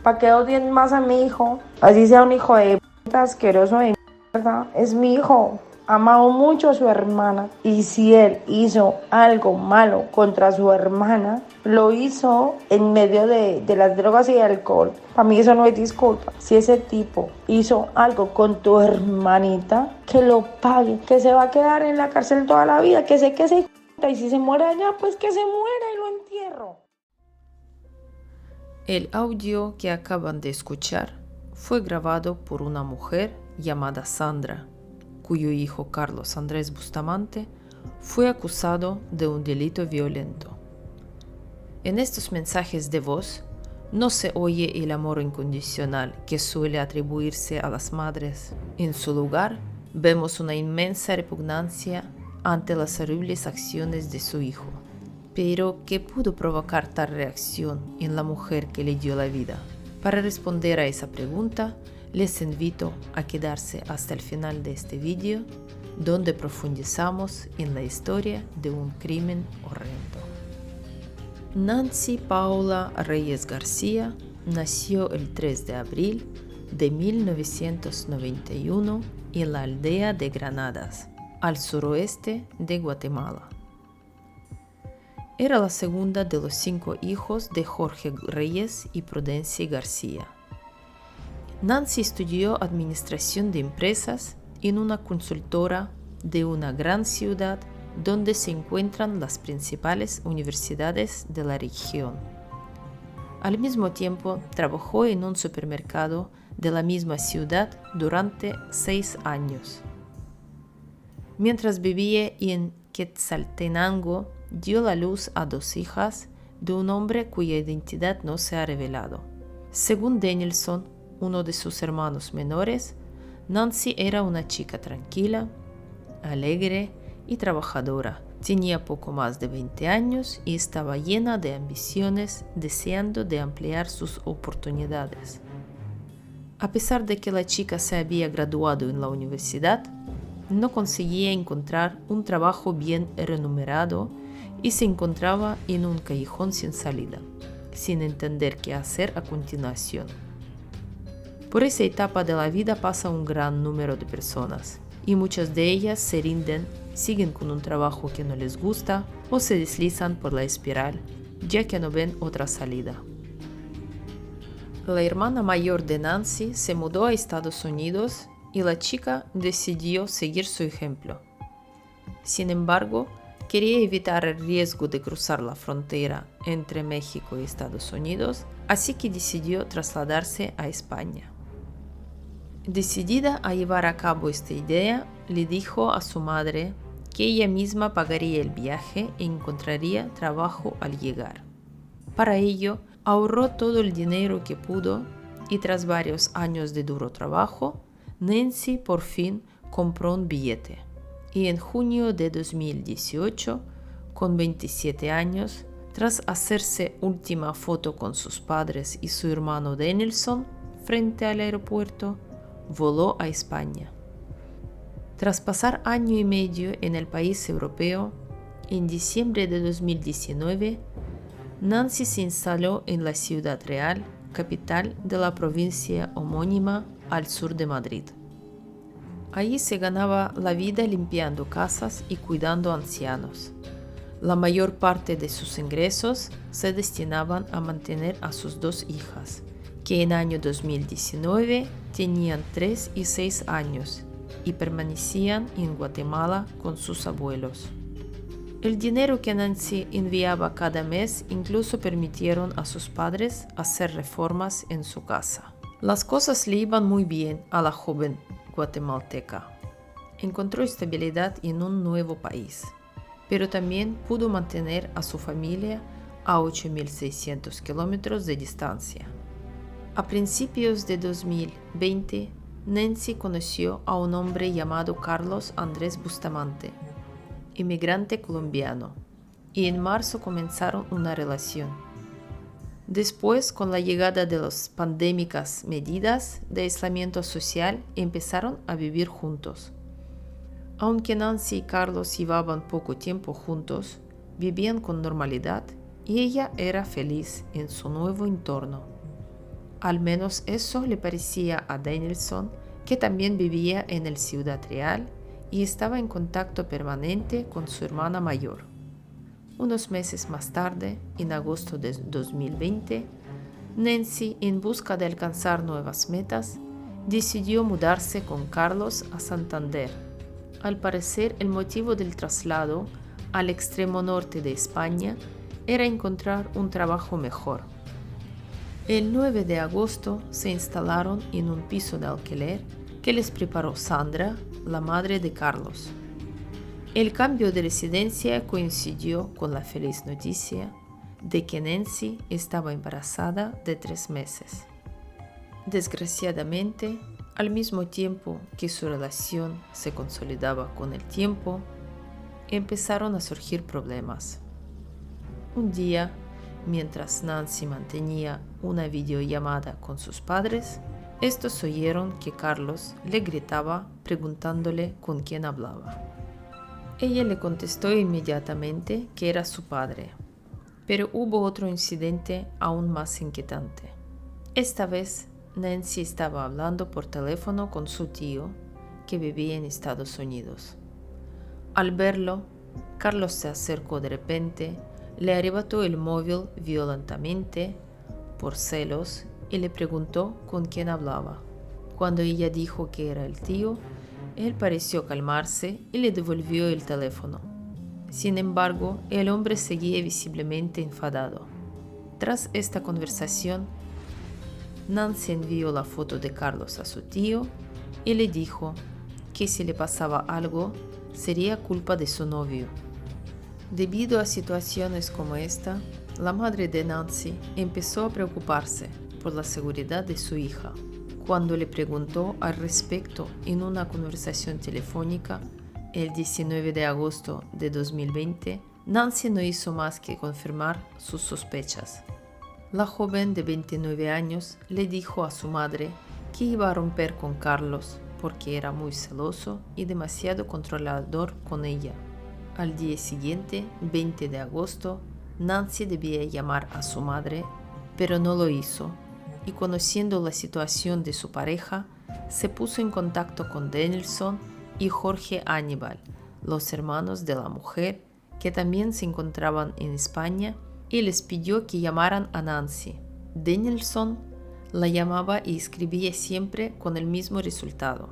¿Para qué odien más a mi hijo? Así sea un hijo de puta asqueroso de mierda. Es mi hijo. Amado mucho a su hermana. Y si él hizo algo malo contra su hermana, lo hizo en medio de las drogas y el alcohol. Para mí eso no es disculpa. Si ese tipo hizo algo con tu hermanita, que lo pague. Que se va a quedar en la cárcel toda la vida. Que se y si se muere allá, pues que se muera y lo entierro. El audio que acaban de escuchar fue grabado por una mujer llamada Sandra, cuyo hijo Carlos Andrés Bustamante fue acusado de un delito violento. En estos mensajes de voz no se oye el amor incondicional que suele atribuirse a las madres. En su lugar, vemos una inmensa repugnancia ante las horribles acciones de su hijo. Pero, ¿qué pudo provocar tal reacción en la mujer que le dio la vida? Para responder a esa pregunta, les invito a quedarse hasta el final de este vídeo, donde profundizamos en la historia de un crimen horrendo. Nancy Paula Reyes García nació el 3 de abril de 1991 en la aldea de Granadas, al suroeste de Guatemala. Era la segunda de los 5 hijos de Jorge Reyes y Prudencia García. Nancy estudió Administración de Empresas en una consultora de una gran ciudad donde se encuentran las principales universidades de la región. Al mismo tiempo, trabajó en un supermercado de la misma ciudad durante 6 años. Mientras vivía en Quetzaltenango, dio a luz a 2 hijas de un hombre cuya identidad no se ha revelado. Según Danielson, uno de sus hermanos menores, Nancy era una chica tranquila, alegre y trabajadora. Tenía poco más de 20 años y estaba llena de ambiciones, deseando de ampliar sus oportunidades. A pesar de que la chica se había graduado en la universidad, no conseguía encontrar un trabajo bien remunerado y se encontraba en un callejón sin salida, sin entender qué hacer a continuación. Por esa etapa de la vida pasa un gran número de personas, y muchas de ellas se rinden, siguen con un trabajo que no les gusta o se deslizan por la espiral, ya que no ven otra salida. La hermana mayor de Nancy se mudó a Estados Unidos y la chica decidió seguir su ejemplo. Sin embargo, quería evitar el riesgo de cruzar la frontera entre México y Estados Unidos, así que decidió trasladarse a España. Decidida a llevar a cabo esta idea, le dijo a su madre que ella misma pagaría el viaje e encontraría trabajo al llegar. Para ello, ahorró todo el dinero que pudo y tras varios años de duro trabajo, Nancy por fin compró un billete. Y en junio de 2018, con 27 años, tras hacerse última foto con sus padres y su hermano Danielson frente al aeropuerto, voló a España. Tras pasar año y medio en el país europeo, en diciembre de 2019, Nancy se instaló en la Ciudad Real, capital de la provincia homónima al sur de Madrid. Allí se ganaba la vida limpiando casas y cuidando ancianos. La mayor parte de sus ingresos se destinaban a mantener a sus 2 hijas, que en año 2019 tenían 3 y 6 años y permanecían en Guatemala con sus abuelos. El dinero que Nancy enviaba cada mes incluso permitieron a sus padres hacer reformas en su casa. Las cosas le iban muy bien a la joven guatemalteca. Encontró estabilidad en un nuevo país, pero también pudo mantener a su familia a 8.600 kilómetros de distancia. A principios de 2020, Nancy conoció a un hombre llamado Carlos Andrés Bustamante, inmigrante colombiano, y en marzo comenzaron una relación. Después, con la llegada de las pandémicas medidas de aislamiento social, empezaron a vivir juntos. Aunque Nancy y Carlos llevaban poco tiempo juntos, vivían con normalidad y ella era feliz en su nuevo entorno. Al menos eso le parecía a Danielson, que también vivía en el Ciudad Real y estaba en contacto permanente con su hermana mayor. Unos meses más tarde, en agosto de 2020, Nancy, en busca de alcanzar nuevas metas, decidió mudarse con Carlos a Santander. Al parecer, el motivo del traslado al extremo norte de España era encontrar un trabajo mejor. El 9 de agosto se instalaron en un piso de alquiler que les preparó Sandra, la madre de Carlos. El cambio de residencia coincidió con la feliz noticia de que Nancy estaba embarazada de 3 meses. Desgraciadamente, al mismo tiempo que su relación se consolidaba con el tiempo, empezaron a surgir problemas. Un día, mientras Nancy mantenía una videollamada con sus padres, estos oyeron que Carlos le gritaba preguntándole con quién hablaba. Ella le contestó inmediatamente que era su padre, pero hubo otro incidente aún más inquietante. Esta vez, Nancy estaba hablando por teléfono con su tío, que vivía en Estados Unidos. Al verlo, Carlos se acercó de repente, le arrebató el móvil violentamente por celos y le preguntó con quién hablaba. Cuando ella dijo que era el tío, él pareció calmarse y le devolvió el teléfono. Sin embargo, el hombre seguía visiblemente enfadado. Tras esta conversación, Nancy envió la foto de Carlos a su tío y le dijo que si le pasaba algo, sería culpa de su novio. Debido a situaciones como esta, la madre de Nancy empezó a preocuparse por la seguridad de su hija. Cuando le preguntó al respecto en una conversación telefónica el 19 de agosto de 2020, Nancy no hizo más que confirmar sus sospechas. La joven de 29 años le dijo a su madre que iba a romper con Carlos porque era muy celoso y demasiado controlador con ella. Al día siguiente, 20 de agosto, Nancy debía llamar a su madre, pero no lo hizo, y conociendo la situación de su pareja, se puso en contacto con Danielson y Jorge Aníbal, los hermanos de la mujer, que también se encontraban en España, y les pidió que llamaran a Nancy. Danielson la llamaba y escribía siempre con el mismo resultado.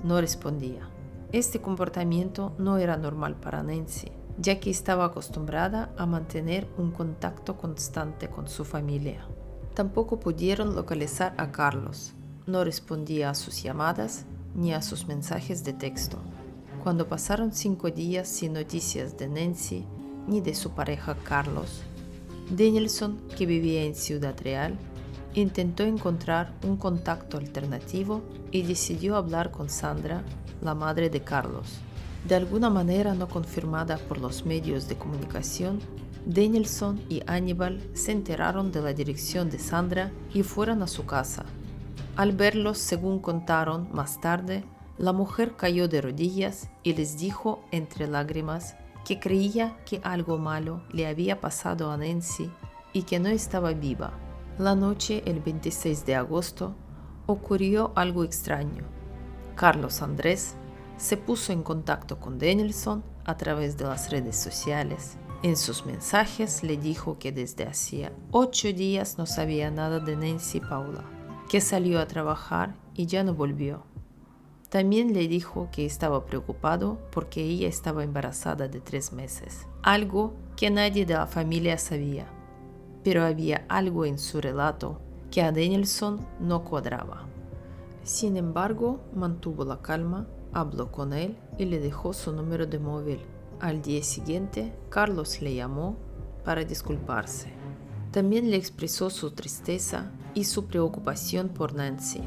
No respondía. Este comportamiento no era normal para Nancy, ya que estaba acostumbrada a mantener un contacto constante con su familia. Tampoco pudieron localizar a Carlos. No respondía a sus llamadas ni a sus mensajes de texto. Cuando pasaron 5 días sin noticias de Nancy ni de su pareja Carlos, Danielson, que vivía en Ciudad Real, intentó encontrar un contacto alternativo y decidió hablar con Sandra, la madre de Carlos. De alguna manera no confirmada por los medios de comunicación, Danielson y Aníbal se enteraron de la dirección de Sandra y fueron a su casa. Al verlos, según contaron más tarde, la mujer cayó de rodillas y les dijo entre lágrimas que creía que algo malo le había pasado a Nancy y que no estaba viva. La noche del 26 de agosto ocurrió algo extraño. Carlos Andrés se puso en contacto con Danielson a través de las redes sociales. En sus mensajes le dijo que desde hacía 8 días no sabía nada de Nancy Paula, que salió a trabajar y ya no volvió. También le dijo que estaba preocupado porque ella estaba embarazada de 3 meses, algo que nadie de la familia sabía. Pero había algo en su relato que a Danielson no cuadraba. Sin embargo, mantuvo la calma, habló con él y le dejó su número de móvil. Al día siguiente, Carlos le llamó para disculparse. También le expresó su tristeza y su preocupación por Nancy.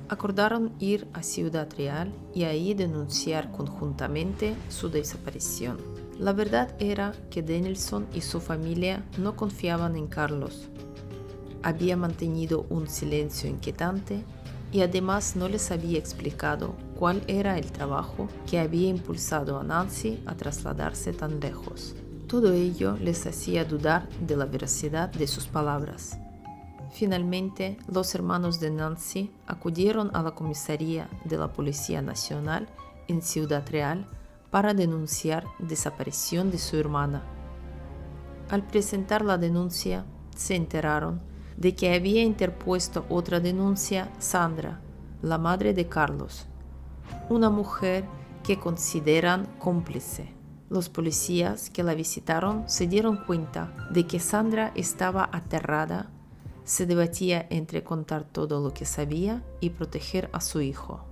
Acordaron ir a Ciudad Real y ahí denunciar conjuntamente su desaparición. La verdad era que Danielson y su familia no confiaban en Carlos. Había mantenido un silencio inquietante y además no les había explicado cuál era el trabajo que había impulsado a Nancy a trasladarse tan lejos. Todo ello les hacía dudar de la veracidad de sus palabras. Finalmente, los hermanos de Nancy acudieron a la comisaría de la Policía Nacional en Ciudad Real para denunciar desaparición de su hermana. Al presentar la denuncia, se enteraron de que había interpuesto otra denuncia Sandra, la madre de Carlos, una mujer que consideran cómplice. Los policías que la visitaron se dieron cuenta de que Sandra estaba aterrada, se debatía entre contar todo lo que sabía y proteger a su hijo.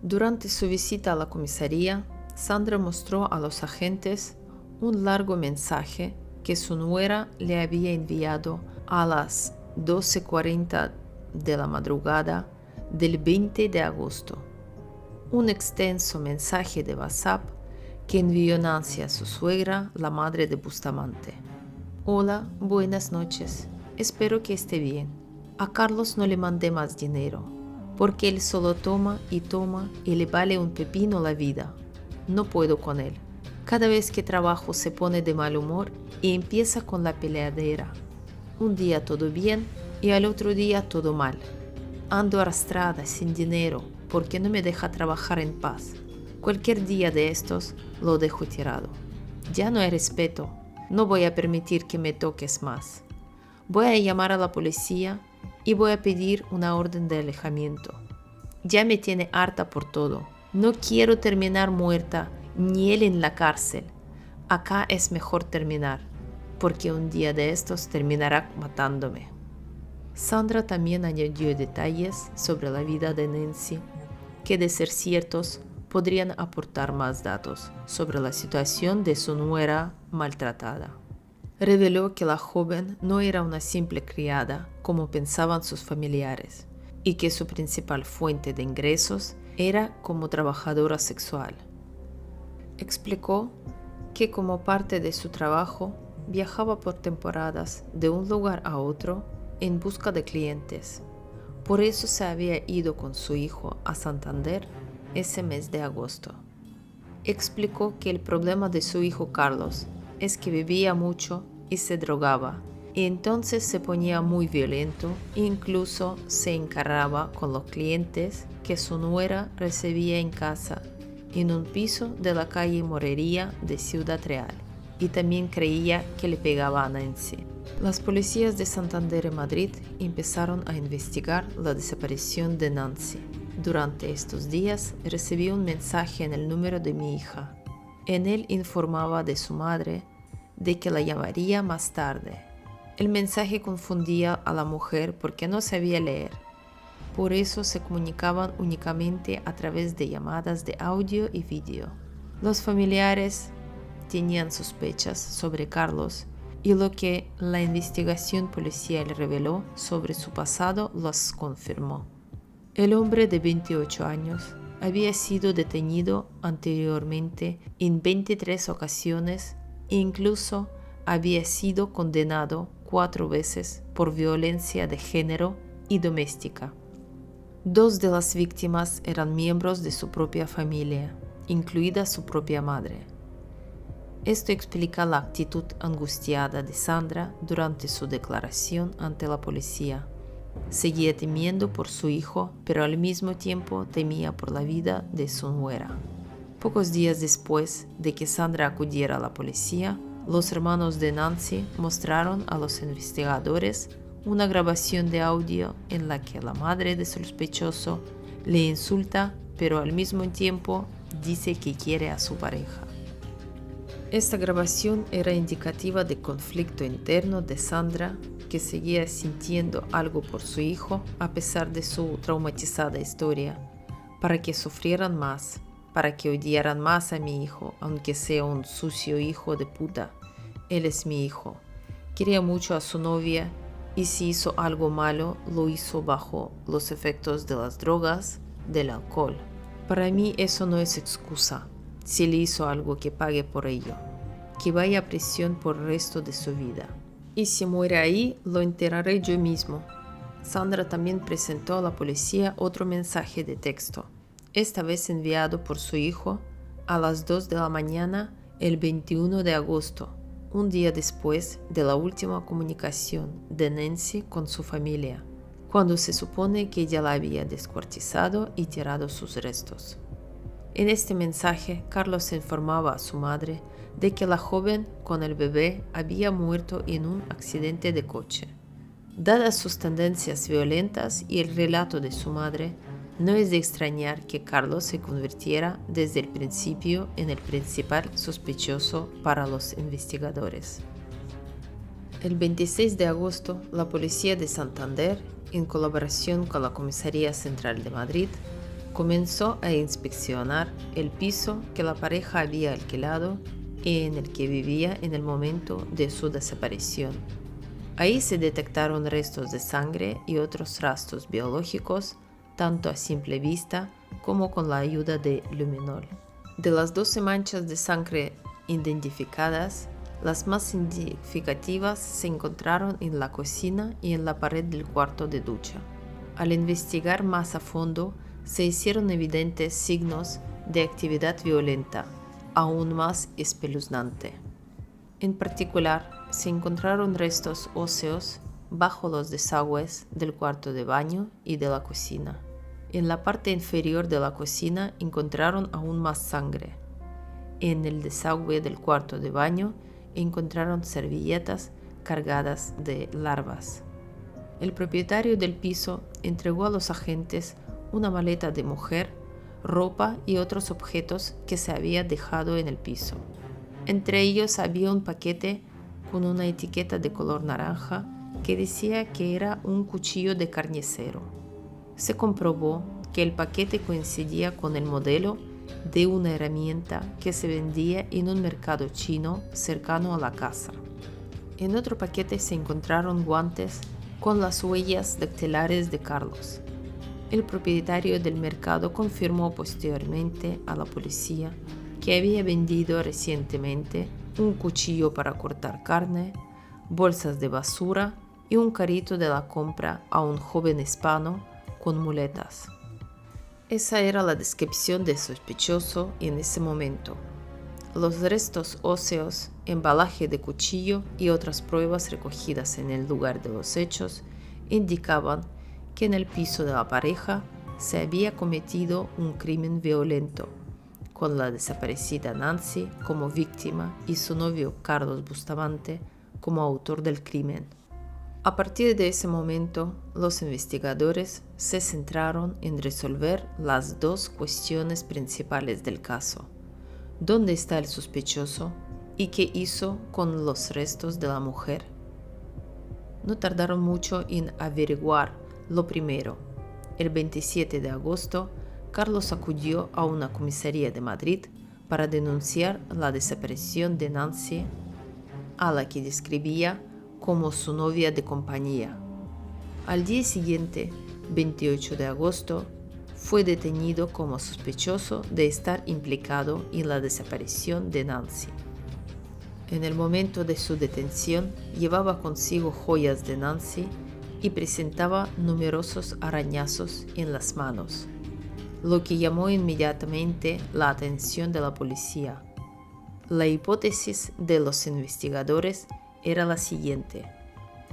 Durante su visita a la comisaría, Sandra mostró a los agentes un largo mensaje que su nuera le había enviado a las 12:40 de la madrugada del 20 de agosto. Un extenso mensaje de WhatsApp que envió Nancy a su suegra, la madre de Bustamante. Hola, buenas noches. Espero que esté bien. A Carlos no le mandé más dinero, porque él solo toma y le vale un pepino la vida. No puedo con él. Cada vez que trabajo se pone de mal humor y empieza con la peleadera. Un día todo bien y al otro día todo mal. Ando arrastrada, sin dinero, porque no me deja trabajar en paz. Cualquier día de estos lo dejo tirado. Ya no hay respeto. No voy a permitir que me toques más. Voy a llamar a la policía y voy a pedir una orden de alejamiento. Ya me tiene harta por todo. No quiero terminar muerta, ni él en la cárcel. Acá es mejor terminar, porque un día de estos terminará matándome. Sandra también añadió detalles sobre la vida de Nancy, que de ser ciertos podrían aportar más datos sobre la situación de su nuera maltratada. Reveló que la joven no era una simple criada como pensaban sus familiares y que su principal fuente de ingresos era como trabajadora sexual. Explicó que como parte de su trabajo viajaba por temporadas de un lugar a otro en busca de clientes. Por eso se había ido con su hijo a Santander ese mes de agosto. Explicó que el problema de su hijo Carlos es que bebía mucho y se drogaba, y entonces se ponía muy violento e incluso se encaraba con los clientes que su nuera recibía en casa, en un piso de la calle Morería de Ciudad Real, y también creía que le pegaba a Nancy. Las policías de Santander y Madrid empezaron a investigar la desaparición de Nancy. Durante estos días recibí un mensaje en el número de mi hija. En él informaba de su madre de que la llamaría más tarde. El mensaje confundía a la mujer porque no sabía leer. Por eso se comunicaban únicamente a través de llamadas de audio y vídeo. Los familiares tenían sospechas sobre Carlos y lo que la investigación policial reveló sobre su pasado los confirmó. El hombre de 28 años había sido detenido anteriormente en 23 ocasiones e incluso había sido condenado 4 veces por violencia de género y doméstica. 2 de las víctimas eran miembros de su propia familia, incluida su propia madre. Esto explica la actitud angustiada de Sandra durante su declaración ante la policía. Seguía temiendo por su hijo, pero al mismo tiempo temía por la vida de su nuera. Pocos días después de que Sandra acudiera a la policía, los hermanos de Nancy mostraron a los investigadores una grabación de audio en la que la madre del sospechoso le insulta, pero al mismo tiempo dice que quiere a su pareja. Esta grabación era indicativa de conflicto interno de Sandra, que seguía sintiendo algo por su hijo a pesar de su traumatizada historia, para que sufrieran más, para que odiaran más a mi hijo, aunque sea un sucio hijo de puta. Él es mi hijo. Quería mucho a su novia y si hizo algo malo, lo hizo bajo los efectos de las drogas, del alcohol. Para mí eso no es excusa. Si le hizo algo, que pague por ello, que vaya a prisión por el resto de su vida. Y si muere ahí, lo enterraré yo mismo. Sandra también presentó a la policía otro mensaje de texto, esta vez enviado por su hijo a las 2 de la mañana el 21 de agosto, un día después de la última comunicación de Nancy con su familia, cuando se supone que ella la había descuartizado y tirado sus restos. En este mensaje, Carlos informaba a su madre de que la joven con el bebé había muerto en un accidente de coche. Dadas sus tendencias violentas y el relato de su madre, no es de extrañar que Carlos se convirtiera desde el principio en el principal sospechoso para los investigadores. El 26 de agosto, la policía de Santander, en colaboración con la Comisaría Central de Madrid, comenzó a inspeccionar el piso que la pareja había alquilado y en el que vivía en el momento de su desaparición. Ahí se detectaron restos de sangre y otros rastros biológicos, tanto a simple vista como con la ayuda de luminol. De las 12 manchas de sangre identificadas, las más significativas se encontraron en la cocina y en la pared del cuarto de ducha. Al investigar más a fondo, se hicieron evidentes signos de actividad violenta, aún más espeluznante. En particular, se encontraron restos óseos bajo los desagües del cuarto de baño y de la cocina. En la parte inferior de la cocina encontraron aún más sangre. En el desagüe del cuarto de baño encontraron servilletas cargadas de larvas. El propietario del piso entregó a los agentes una maleta de mujer, ropa y otros objetos que se había dejado en el piso. Entre ellos había un paquete con una etiqueta de color naranja que decía que era un cuchillo de carnicero. Se comprobó que el paquete coincidía con el modelo de una herramienta que se vendía en un mercado chino cercano a la casa. En otro paquete se encontraron guantes con las huellas dactilares de Carlos. El propietario del mercado confirmó posteriormente a la policía que había vendido recientemente un cuchillo para cortar carne, bolsas de basura y un carrito de la compra a un joven hispano con muletas. Esa era la descripción del sospechoso en ese momento. Los restos óseos, embalaje de cuchillo y otras pruebas recogidas en el lugar de los hechos indicaban que en el piso de la pareja se había cometido un crimen violento, con la desaparecida Nancy como víctima y su novio Carlos Bustamante como autor del crimen. A partir de ese momento, los investigadores se centraron en resolver las dos cuestiones principales del caso: ¿dónde está el sospechoso y qué hizo con los restos de la mujer? No tardaron mucho en averiguar lo primero. El 27 de agosto, Carlos acudió a una comisaría de Madrid para denunciar la desaparición de Nancy, a la que describía como su novia de compañía. Al día siguiente, 28 de agosto, fue detenido como sospechoso de estar implicado en la desaparición de Nancy. En el momento de su detención, llevaba consigo joyas de Nancy y presentaba numerosos arañazos en las manos, lo que llamó inmediatamente la atención de la policía. La hipótesis de los investigadores era la siguiente: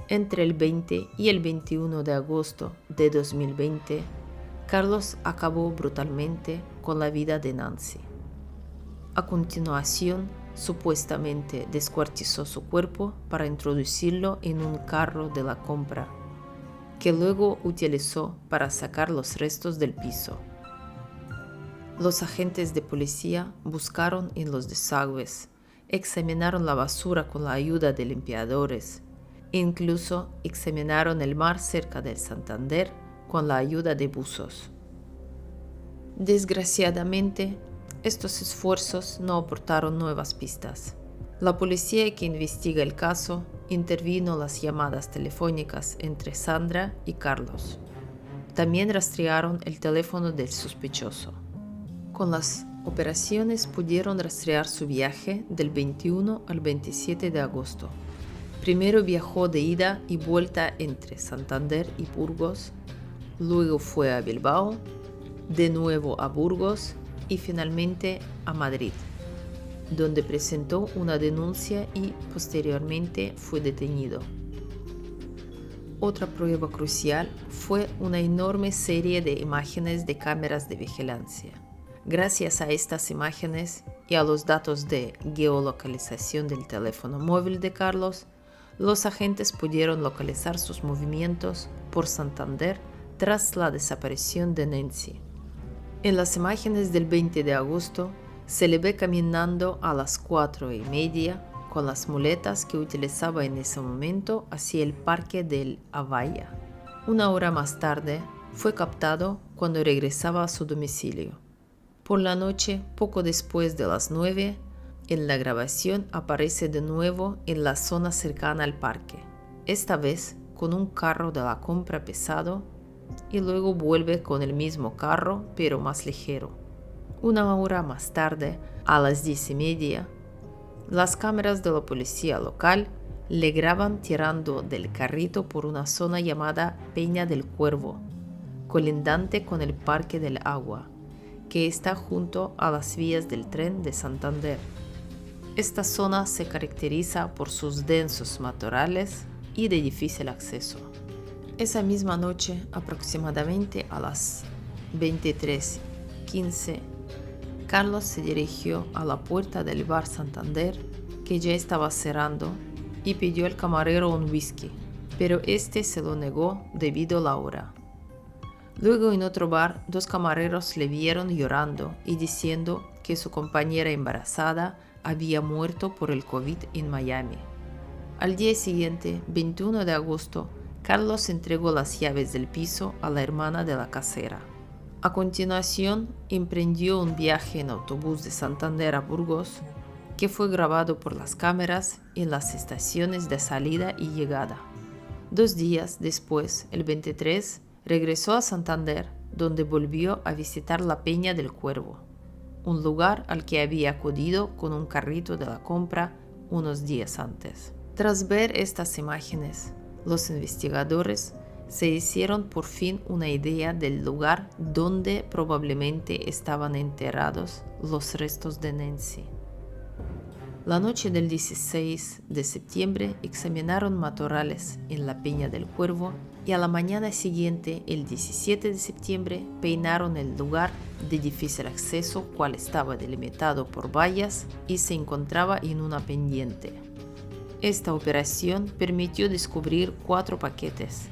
entre el 20 y el 21 de agosto de 2020, Carlos acabó brutalmente con la vida de Nancy. A continuación, supuestamente descuartizó su cuerpo para introducirlo en un carro de la compra, que luego utilizó para sacar los restos del piso. Los agentes de policía buscaron en los desagües, examinaron la basura con la ayuda de limpiadores, e incluso examinaron el mar cerca del Santander con la ayuda de buzos. Desgraciadamente, estos esfuerzos no aportaron nuevas pistas. La policía que investiga el caso intervino las llamadas telefónicas entre Sandra y Carlos. También rastrearon el teléfono del sospechoso. Con las operaciones pudieron rastrear su viaje del 21 al 27 de agosto. Primero viajó de ida y vuelta entre Santander y Burgos, luego fue a Bilbao, de nuevo a Burgos y finalmente a Madrid. donde presentó una denuncia y posteriormente fue detenido. Otra prueba crucial fue una enorme serie de imágenes de cámaras de vigilancia. Gracias a estas imágenes y a los datos de geolocalización del teléfono móvil de Carlos, los agentes pudieron localizar sus movimientos por Santander tras la desaparición de Nancy. En las imágenes del 20 de agosto se le ve caminando a las 4:30 con las muletas que utilizaba en ese momento hacia el parque del Avaya. Una hora más tarde fue captado cuando regresaba a su domicilio. Por la noche, poco después de las 9, en la grabación aparece de nuevo en la zona cercana al parque, esta vez con un carro de la compra pesado, y luego vuelve con el mismo carro pero más ligero. Una hora más tarde, a las 10:30, las cámaras de la policía local le graban tirando del carrito por una zona llamada Peña del Cuervo, colindante con el Parque del Agua, que está junto a las vías del tren de Santander. Esta zona se caracteriza por sus densos matorrales y de difícil acceso. Esa misma noche, aproximadamente a las 23:15, Carlos se dirigió a la puerta del bar Santander, que ya estaba cerrando, y pidió al camarero un whisky, pero este se lo negó debido a la hora. Luego en otro bar, dos camareros le vieron llorando y diciendo que su compañera embarazada había muerto por el COVID en Miami. Al día siguiente, 21 de agosto, Carlos entregó las llaves del piso a la hermana de la casera. A continuación, emprendió un viaje en autobús de Santander a Burgos, que fue grabado por las cámaras en las estaciones de salida y llegada. 2 días después, el 23, regresó a Santander, donde volvió a visitar la Peña del Cuervo, un lugar al que había acudido con un carrito de la compra unos días antes. Tras ver estas imágenes, los investigadores se hicieron por fin una idea del lugar donde probablemente estaban enterrados los restos de Nancy. La noche del 16 de septiembre examinaron matorrales en la Peña del Cuervo y a la mañana siguiente, el 17 de septiembre, peinaron el lugar de difícil acceso, cual estaba delimitado por vallas y se encontraba en una pendiente. Esta operación permitió descubrir 4 paquetes.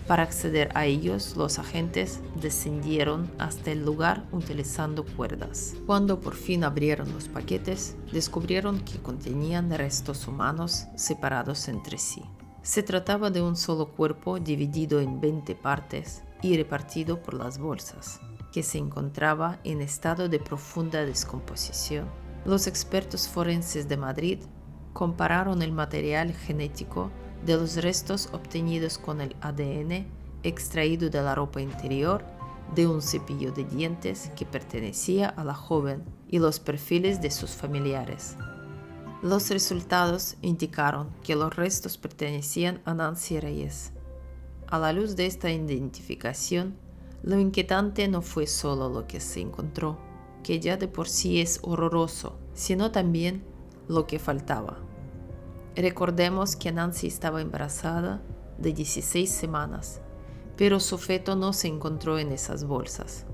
Para acceder a ellos, los agentes descendieron hasta el lugar utilizando cuerdas. Cuando por fin abrieron los paquetes, descubrieron que contenían restos humanos separados entre sí. Se trataba de un solo cuerpo dividido en 20 partes y repartido por las bolsas, que se encontraba en estado de profunda descomposición. Los expertos forenses de Madrid compararon el material genético de los restos obtenidos con el ADN extraído de la ropa interior de un cepillo de dientes que pertenecía a la joven y los perfiles de sus familiares. Los resultados indicaron que los restos pertenecían a Nancy Reyes. A la luz de esta identificación, lo inquietante no fue solo lo que se encontró, que ya de por sí es horroroso, sino también lo que faltaba. Recordemos que Nancy estaba embarazada de 16 semanas, pero su feto no se encontró en esas bolsas.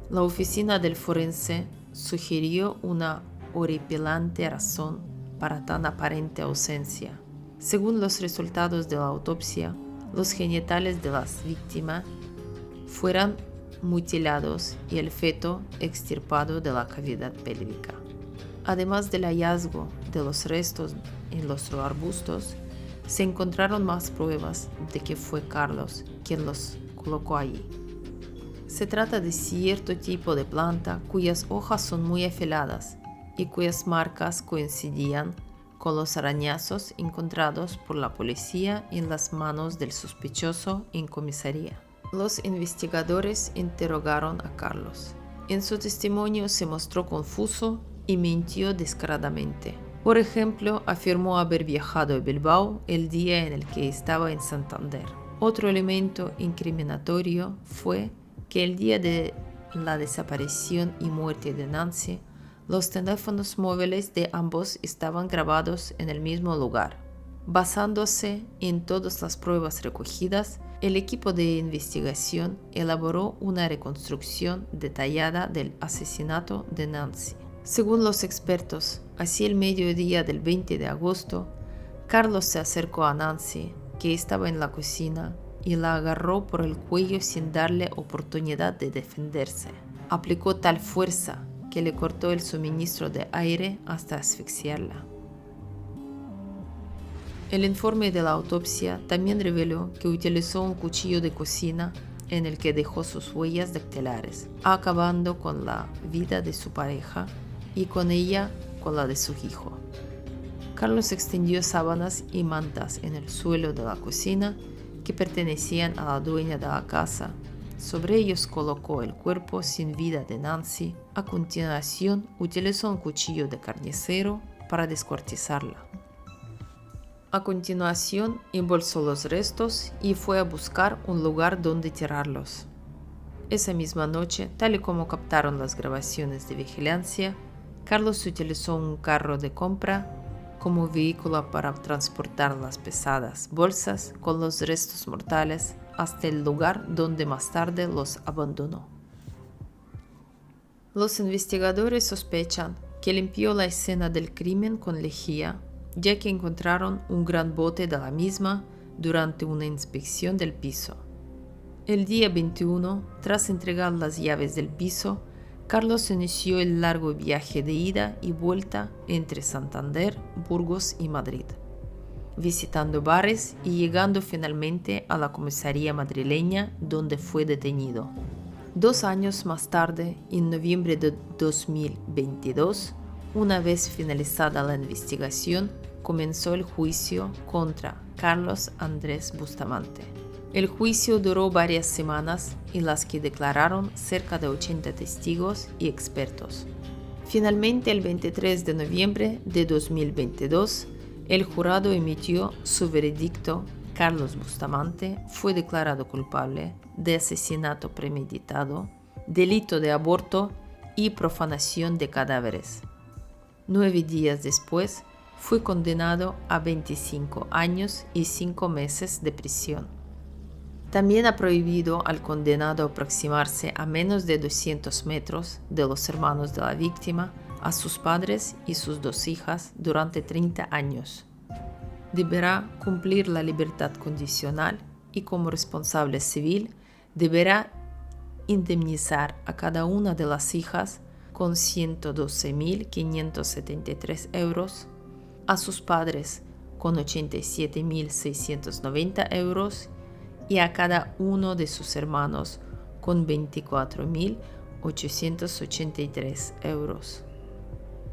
La oficina del forense sugirió una horripilante razón para tan aparente ausencia. Según los resultados de la autopsia, los genitales de las víctimas fueron mutilados y el feto extirpado de la cavidad pélvica. Además del hallazgo de los restos en los arbustos, se encontraron más pruebas de que fue Carlos quien los colocó allí. Se trata de cierto tipo de planta cuyas hojas son muy afiladas y cuyas marcas coincidían con los arañazos encontrados por la policía en las manos del sospechoso en comisaría. Los investigadores interrogaron a Carlos. En su testimonio se mostró confuso y mintió descaradamente. Por ejemplo, afirmó haber viajado a Bilbao el día en el que estaba en Santander. Otro elemento incriminatorio fue que el día de la desaparición y muerte de Nancy, Los teléfonos móviles de ambos estaban grabados en el mismo lugar. Basándose en todas las pruebas recogidas, el equipo de investigación elaboró una reconstrucción detallada del asesinato de Nancy. Según los expertos, hacia el mediodía del 20 de agosto, Carlos se acercó a Nancy, que estaba en la cocina, y la agarró por el cuello sin darle oportunidad de defenderse. Aplicó tal fuerza que le cortó el suministro de aire hasta asfixiarla. El informe de la autopsia también reveló que utilizó un cuchillo de cocina en el que dejó sus huellas dactilares, acabando con la vida de su pareja y con ella con la de su hijo. Carlos extendió sábanas y mantas en el suelo de la cocina que pertenecían a la dueña de la casa. Sobre ellos colocó el cuerpo sin vida de Nancy. A continuación, utilizó un cuchillo de carnicero para descuartizarla. A continuación, embolsó los restos y fue a buscar un lugar donde tirarlos. Esa misma noche, tal y como captaron las grabaciones de vigilancia, Carlos utilizó un carro de compra como vehículo para transportar las pesadas bolsas con los restos mortales hasta el lugar donde más tarde los abandonó. Los investigadores sospechan que limpió la escena del crimen con lejía, ya que encontraron un gran bote de la misma durante una inspección del piso. El día 21, tras entregar las llaves del piso, Carlos inició el largo viaje de ida y vuelta entre Santander, Burgos y Madrid, visitando bares y llegando finalmente a la comisaría madrileña donde fue detenido. 2 años más tarde, en noviembre de 2022, una vez finalizada la investigación, comenzó el juicio contra Carlos Andrés Bustamante. El juicio duró varias semanas en las que declararon cerca de 80 testigos y expertos. Finalmente, el 23 de noviembre de 2022, el jurado emitió su veredicto. Carlos Bustamante fue declarado culpable de asesinato premeditado, delito de aborto y profanación de cadáveres. 9 días después, fue condenado a 25 años y 5 meses de prisión. También ha prohibido al condenado aproximarse a menos de 200 metros de los hermanos de la víctima, a sus padres y sus 2 hijas durante 30 años. Deberá cumplir la libertad condicional y como responsable civil deberá indemnizar a cada una de las hijas con 112.573 euros, a sus padres con 87.690 euros y a cada uno de sus hermanos con 24.883 euros.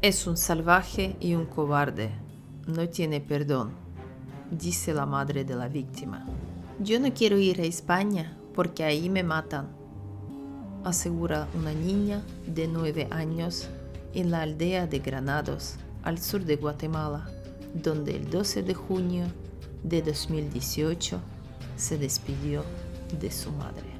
Es un salvaje y un cobarde, no tiene perdón, dice la madre de la víctima. Yo no quiero ir a España porque ahí me matan, asegura una niña de 9 años en la aldea de Granados, al sur de Guatemala, donde el 12 de junio de 2018 se despidió de su madre.